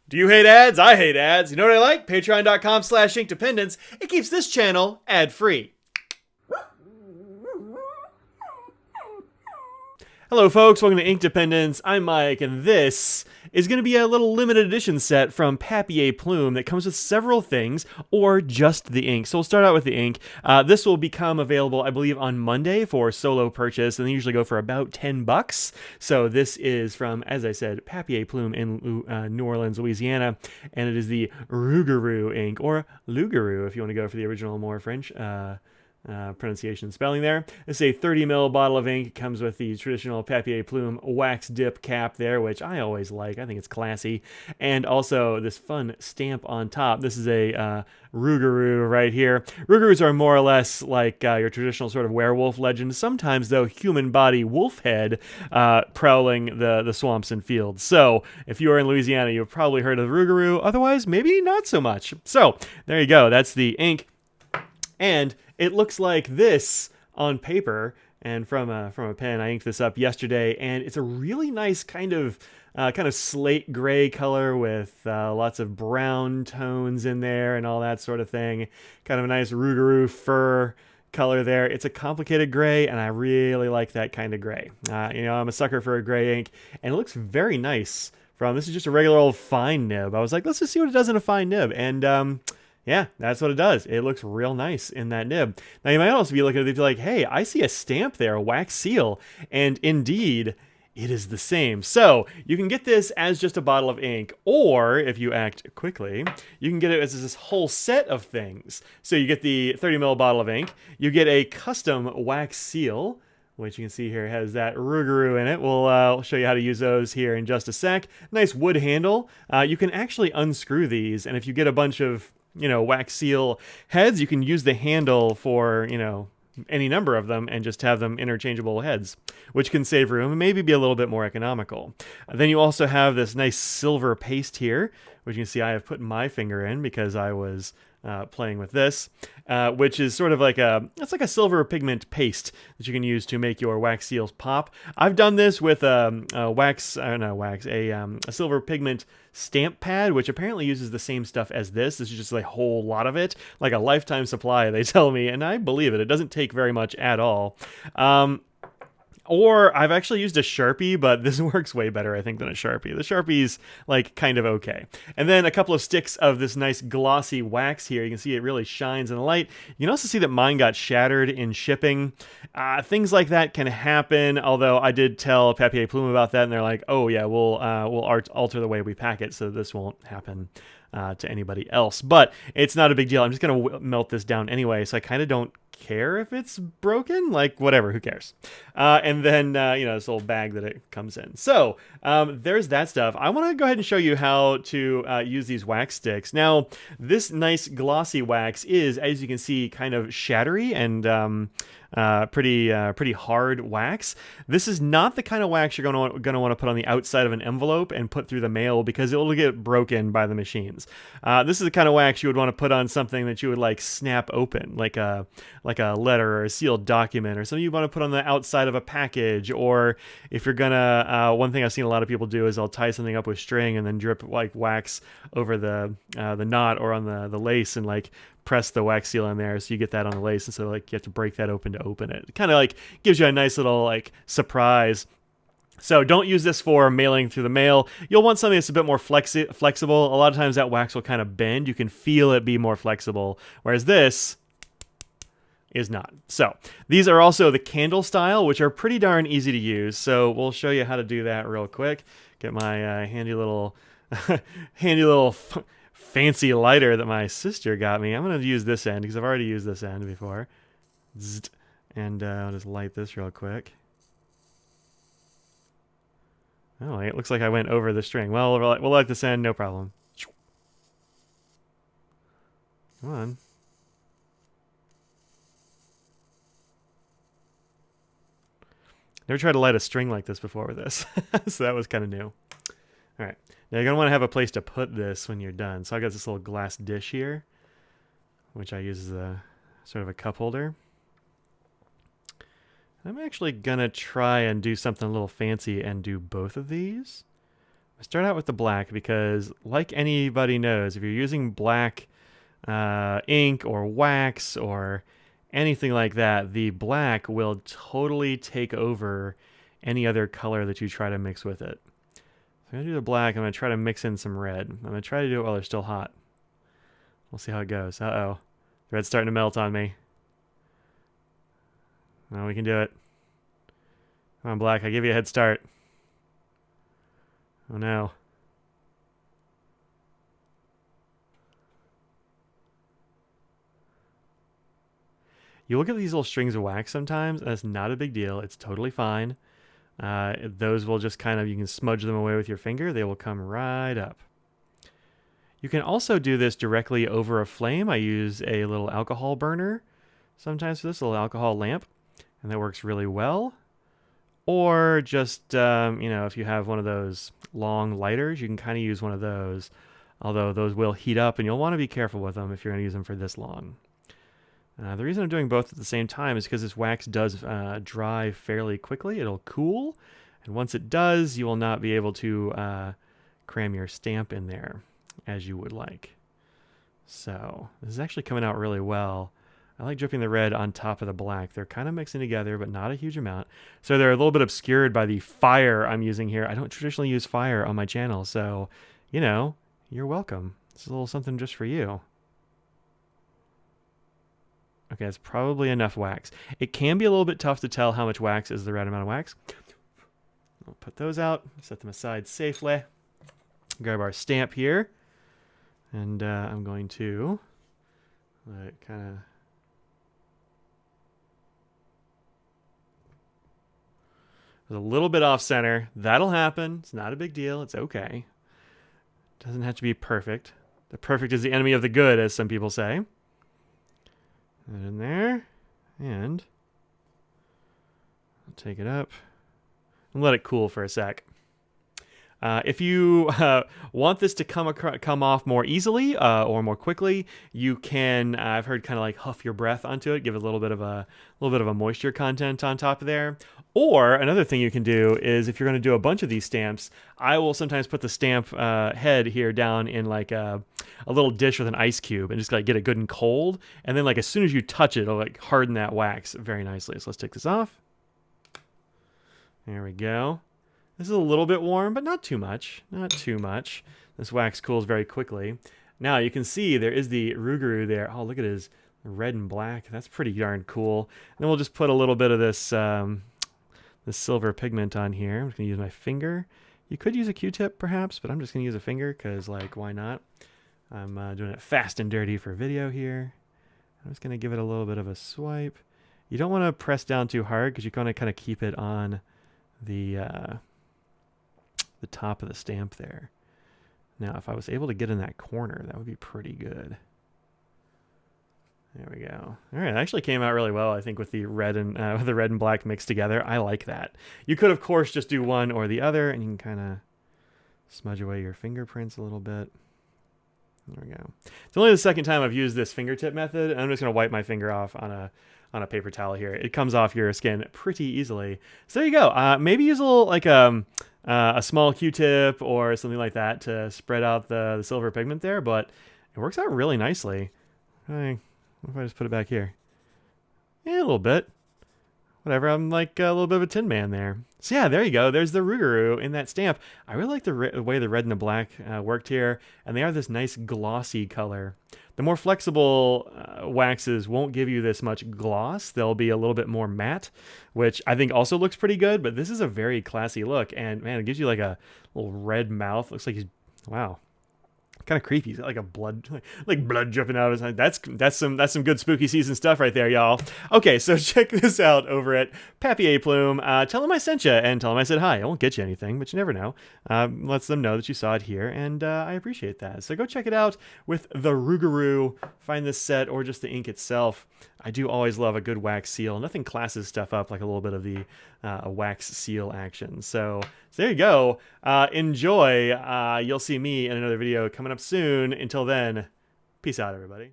Do you hate ads? I hate ads. You know what I like? Patreon.com/inkdependence. It keeps this channel ad-free. Hello, folks. Welcome to Ink Dependence. I'm Mike, and this is going to be a little limited edition set from Papier Plume that comes with several things, or just the ink. So we'll start out with the ink. This will become available, I believe, on Monday for solo purchase, and they usually go for about $10. So this is from, as I said, Papier Plume in New Orleans, Louisiana, and it is the Rougarou ink, or Rougarou if you want to go for the original, more French pronunciation and spelling there. It's a 30 ml bottle of ink. It comes with the traditional Papier Plume wax dip cap there, which I always like. I think it's classy. And also this fun stamp on top. This is a Rougarou right here. Rougarous are more or less like your traditional sort of werewolf legend. Sometimes, though, human body wolf head prowling the swamps and fields. So if you are in Louisiana, you've probably heard of the Rougarou. Otherwise, maybe not so much. So there you go. That's the ink. And it looks like this on paper, and from a pen. I inked this up yesterday, and it's a really nice kind of slate gray color with lots of brown tones in there and all that sort of thing. Kind of a nice Rougarou fur color there. It's a complicated gray, and I really like that kind of gray. I'm a sucker for a gray ink, and it looks very nice. This is just a regular old fine nib. I was like, let's just see what it does in a fine nib, and yeah, that's what it does. It looks real nice in that nib. Now, you might also be looking at it and be like, hey, I see a stamp there, a wax seal. And indeed, it is the same. So you can get this as just a bottle of ink, or if you act quickly, you can get it as this whole set of things. So you get the 30 ml bottle of ink. You get a custom wax seal, which you can see here has that Rougarou in it. We'll show you how to use those here in just a sec. Nice wood handle. You can actually unscrew these, and if you get a bunch of wax seal heads, you can use the handle for, any number of them and just have them interchangeable heads, which can save room and maybe be a little bit more economical. Then you also have this nice silver paste here, which you can see I have put my finger in because I was playing with this, which is sort of like it's like a silver pigment paste that you can use to make your wax seals pop. I've done this with a silver pigment stamp pad, which apparently uses the same stuff as this. This is just a whole lot of it, like a lifetime supply, they tell me, and I believe it. It doesn't take very much at all. Or I've actually used a Sharpie, but this works way better, I think, than a Sharpie. The Sharpie's kind of okay. And then a couple of sticks of this nice glossy wax here. You can see it really shines in the light. You can also see that mine got shattered in shipping. Things like that can happen, although I did tell Papier Plume about that, and they're like, oh yeah, we'll alter the way we pack it so this won't happen to anybody else. But it's not a big deal. I'm just going to melt this down anyway, so I kind of don't care if it's broken, whatever, who cares. And then this little bag that it comes in. So there's that stuff. I want to go ahead and show you how to use these wax sticks. Now, this nice glossy wax is, as you can see, kind of shattery and pretty hard wax. This is not the kind of wax you're going to want to put on the outside of an envelope and put through the mail because it will get broken by the machines. This is the kind of wax you would want to put on something that you would snap open, like a letter or a sealed document, or something you want to put on the outside of a package. Or if you're gonna, one thing I've seen a lot of people do is they'll tie something up with string and then drip wax over the knot or on the lace and press the wax seal in there, so you get that on the lace, and so you have to break that open to open it. It kind of gives you a nice little surprise. So don't use this for mailing through the mail. You'll want something that's a bit more flexible. A lot of times that wax will kind of bend. You can feel it be more flexible, whereas this is not. So these are also the candle style, which are pretty darn easy to use. So we'll show you how to do that real quick. Get my handy little fancy lighter that my sister got me. I'm going to use this end because I've already used this end before. Zzzt. And I'll just light this real quick. Oh, it looks like I went over the string. Well, we'll light this end, no problem. Come on. Never tried to light a string like this before with this, so that was kind of new. All right, now you're going to want to have a place to put this when you're done. So I got this little glass dish here, which I use as a sort of a cup holder. I'm actually going to try and do something a little fancy and do both of these. Start out with the black because, like anybody knows, if you're using black ink or wax or anything like that, the black will totally take over any other color that you try to mix with it. So I'm going to do the black. I'm going to try to mix in some red. I'm going to try to do it while they're still hot. We'll see how it goes. Uh-oh. The red's starting to melt on me. No, we can do it. Come on, black. I give you a head start. Oh, no. You look at these little strings of wax sometimes, and it's not a big deal. It's totally fine. Those will just kind of, you can smudge them away with your finger. They will come right up. You can also do this directly over a flame. I use a little alcohol burner sometimes for this, a little alcohol lamp, and that works really well. Or just, if you have one of those long lighters, you can kind of use one of those, although those will heat up, and you'll want to be careful with them if you're going to use them for this long. The reason I'm doing both at the same time is because this wax does dry fairly quickly. It'll cool, and once it does, you will not be able to cram your stamp in there as you would like. So this is actually coming out really well. I like dripping the red on top of the black. They're kind of mixing together, but not a huge amount. So they're a little bit obscured by the fire I'm using here. I don't traditionally use fire on my channel, so, you're welcome. It's a little something just for you. Okay, that's probably enough wax. It can be a little bit tough to tell how much wax is the right amount of wax. I'll put those out, set them aside safely. Grab our stamp here, and I'm going to let it kind of... It was a little bit off center. That'll happen. It's not a big deal. It's okay. Doesn't have to be perfect. The perfect is the enemy of the good, as some people say. That in there, and I'll take it up and let it cool for a sec. If you want this to come off more easily or more quickly, you can. I've heard kind of like huff your breath onto it, give it a little bit of a moisture content on top of there. Or another thing you can do is if you're going to do a bunch of these stamps, I will sometimes put the stamp head here down in like a little dish with an ice cube and just like get it good and cold. And then like as soon as you touch it, it'll like harden that wax very nicely. So let's take this off. There we go. This is a little bit warm, but not too much. Not too much. This wax cools very quickly. Now you can see there is the Rougarou there. Oh, look at his red and black. That's pretty darn cool. And then we'll just put a little bit of this this silver pigment on here. I'm just going to use my finger. You could use a Q-tip perhaps, but I'm just going to use a finger because, like, why not? I'm doing it fast and dirty for video here. I'm just going to give it a little bit of a swipe. You don't want to press down too hard because you want to kind of keep it on the top of the stamp there. Now, if I was able to get in that corner, that would be pretty good. There we go. All right, it actually came out really well, I think, with the red and black mixed together. I like that. You could, of course, just do one or the other, and you can kind of smudge away your fingerprints a little bit. There we go. It's only the second time I've used this fingertip method, and I'm just going to wipe my finger off on a paper towel here. It comes off your skin pretty easily. So there you go. Maybe use a little, like a small Q-tip or something like that to spread out the silver pigment there, but it works out really nicely. What if I just put it back here? Yeah, a little bit. Whatever, I'm like a little bit of a Tin Man there. So yeah, there you go. There's the Rougarou in that stamp. I really like the way the red and the black worked here, and they are this nice glossy color. The more flexible waxes won't give you this much gloss. They'll be a little bit more matte, which I think also looks pretty good, but this is a very classy look, and man, it gives you like a little red mouth. Looks like he's, wow. Kind of creepy. He's got like a blood dripping out of his hand. That's some good spooky season stuff right there, y'all. Okay, so check this out over at Papier Plume. Tell them I sent you and tell them I said hi. I won't get you anything, but you never know. Lets them know that you saw it here, and I appreciate that. So go check it out with the Rougarou. Find this set or just the ink itself. I do always love a good wax seal. Nothing classes stuff up like a little bit of the wax seal action. So there you go. Enjoy. You'll see me in another video coming up soon. Until then, peace out, everybody.